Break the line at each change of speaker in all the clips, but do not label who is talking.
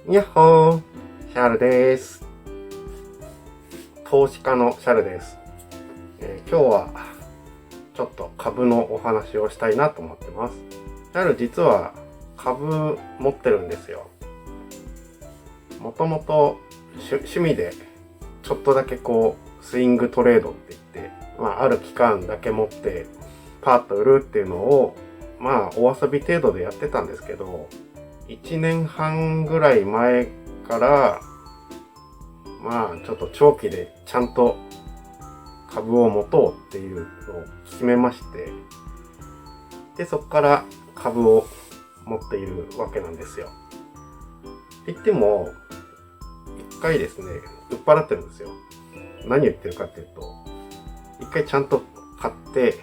やっほー、シャルです。投資家のシャルです。今日はちょっと株のお話をしたいなと思ってます。シャル実は株持ってるんですよ。もともと趣味でちょっとだけスイングトレードって言って、ある期間だけ持ってパーッと売るっていうのをお遊び程度でやってたんですけど、1年半ぐらい前からちょっと長期でちゃんと株を持とうっていうのを決めまして、でそこから株を持っているわけなんですよ。って言っても一回ですね、売っ払ってるんですよ。何言ってるかっていうと、一回ちゃんと買って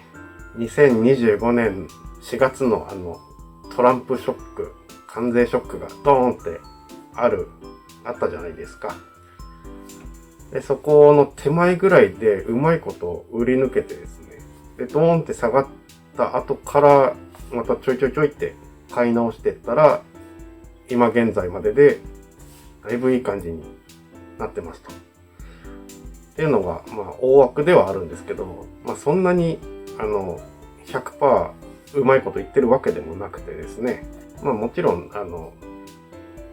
2025年4月のトランプショック、関税ショックがドーンってあったじゃないですか。で、そこの手前ぐらいでうまいこと売り抜けてですね。で、ドーンって下がった後からまたちょいって買い直してったら、今現在まででだいぶいい感じになってますと。っていうのが、大枠ではあるんですけど、そんなに100% うまいこと言ってるわけでもなくてですね。もちろん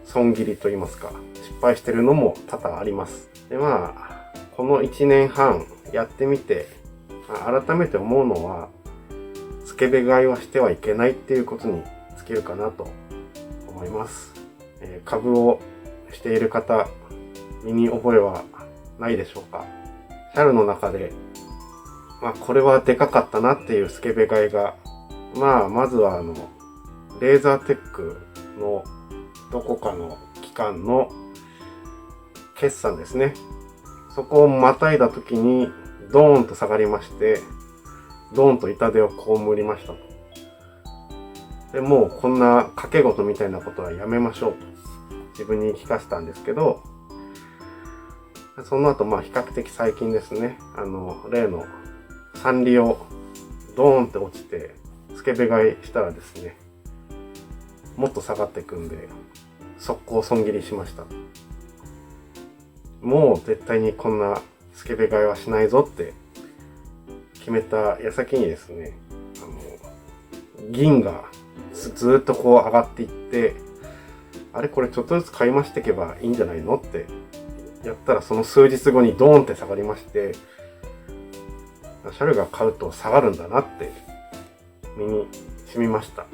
損切りと言いますか、失敗してるのも多々あります。でこの1年半やってみて、改めて思うのは、スケベ買いはしてはいけないっていうことに尽きるかなと思います。株をしている方、身に覚えはないでしょうか。シャルの中で、これはでかかったなっていうスケベ買いが、まずはレーザーテックのどこかの機関の決算ですね。そこをまたいだ時にドーンと下がりまして、ドーンと痛手を被りましたと。で、もうこんな賭け事みたいなことはやめましょうと自分に聞かせたんですけど、その後比較的最近ですね、例のサンリオドーンって落ちてスケベ買いしたらですね、もっと下がっていくんで速攻損切りしました。もう絶対にこんなスケベ買いはしないぞって決めた矢先にですね、銀がずっと上がっていって、あれこれちょっとずつ買い増していけばいいんじゃないのってやったら、その数日後にドーンって下がりまして、シャルが買うと下がるんだなって身に染みました。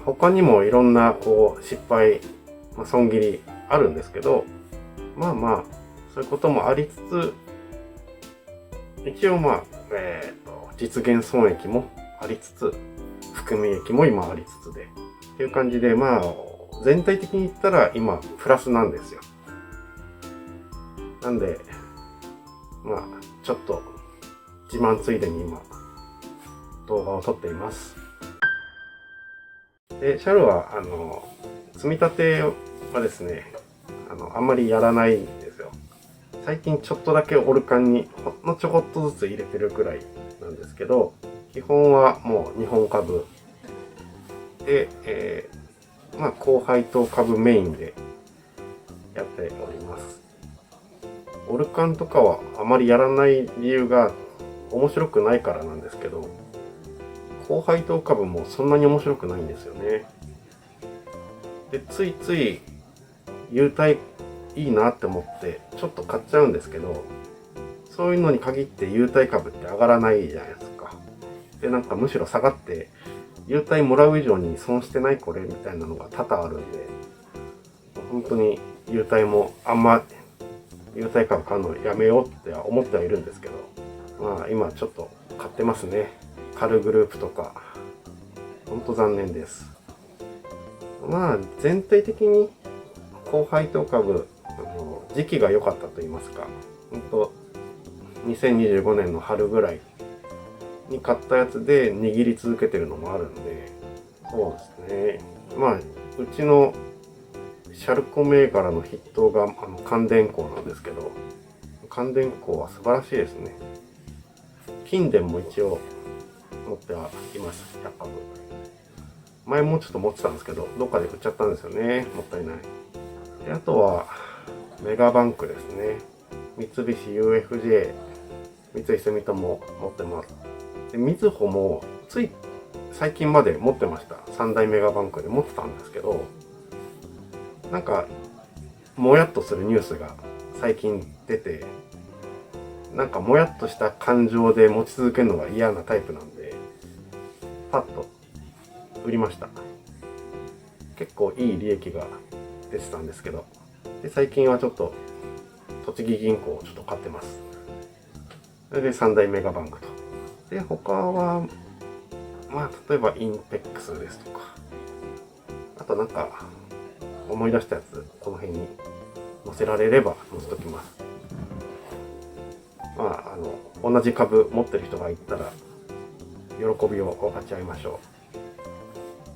他にもいろんな失敗、損切りあるんですけど、そういうこともありつつ、一応実現損益もありつつ、含み益も今ありつつで、っていう感じで、全体的に言ったら今プラスなんですよ。なんで、ちょっと自慢ついでに今動画を撮っています。で、シャルは積み立てはですね、あんまりやらないんですよ。最近ちょっとだけオルカンにほんのちょこっとずつ入れてるくらいなんですけど、基本はもう日本株で、高配当株メインでやっております。オルカンとかはあまりやらない理由が面白くないからなんですけど、高配当株もそんなに面白くないんですよね。で、ついつい優待いいなって思ってちょっと買っちゃうんですけど、そういうのに限って優待株って上がらないじゃないですか。で、むしろ下がって優待もらう以上に損してないこれみたいなのが多々あるんで、本当に優待もあんま優待株買うのやめようって思ってはいるんですけど、今ちょっと買ってますね。カルグループとか。ほんと残念です。全体的に高配当株、時期が良かったと言いますか、ほんと2025年の春ぐらいに買ったやつで握り続けてるのもあるんで、そうですね。うちのシャルコ銘柄の筆頭が関電工なんですけど、関電工は素晴らしいですね。金電も一応持ってはいます、100株。前もうちょっと持ってたんですけど、どっかで売っちゃったんですよね。もったいない。で、あとは、メガバンクですね。三菱 UFJ、三井住友持ってます。で、みずほもつい最近まで持ってました。三大メガバンクで持ってたんですけど、なんか、もやっとするニュースが最近出て、なんかもやっとした感情で持ち続けるのが嫌なタイプなんで、パッと売りました。結構いい利益が出てたんですけど、で最近はちょっと栃木銀行をちょっと買ってます。それで三大メガバンクと。で他はまあ例えばインペックスですとか、あとなんか思い出したやつこの辺に載せられれば載せときます。まあ同じ株持ってる人がいたら喜びを分かち合いましょう。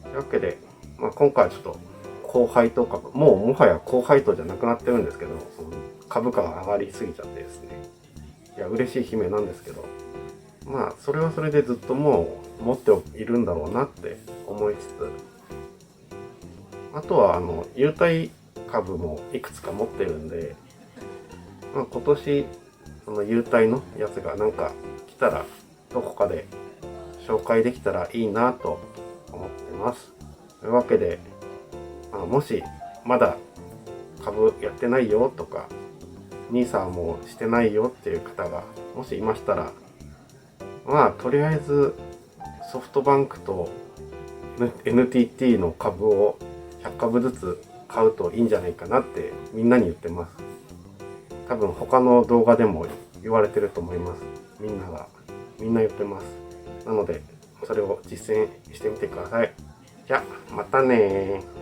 というわけで、まあ、今回はちょっと高配当株、もうもはや高配当じゃなくなってるんですけど、その株価が上がりすぎちゃってですね、いや嬉しい悲鳴なんですけど、まあそれはそれでずっともう持っているんだろうなって思いつつ、あとは優待株もいくつか持ってるんで、まあ、今年その優待のやつがなんか来たらどこかで紹介できたらいいなと思ってます。というわけで、もしまだ株やってないよとか NISA もしてないよっていう方がもしいましたら、まあとりあえずソフトバンクと NTT の株を100株ずつ買うといいんじゃないかなってみんなに言ってます。多分他の動画でも言われてると思います。みんな言ってます。なのでそれを実践してみてください。じゃあまたねー。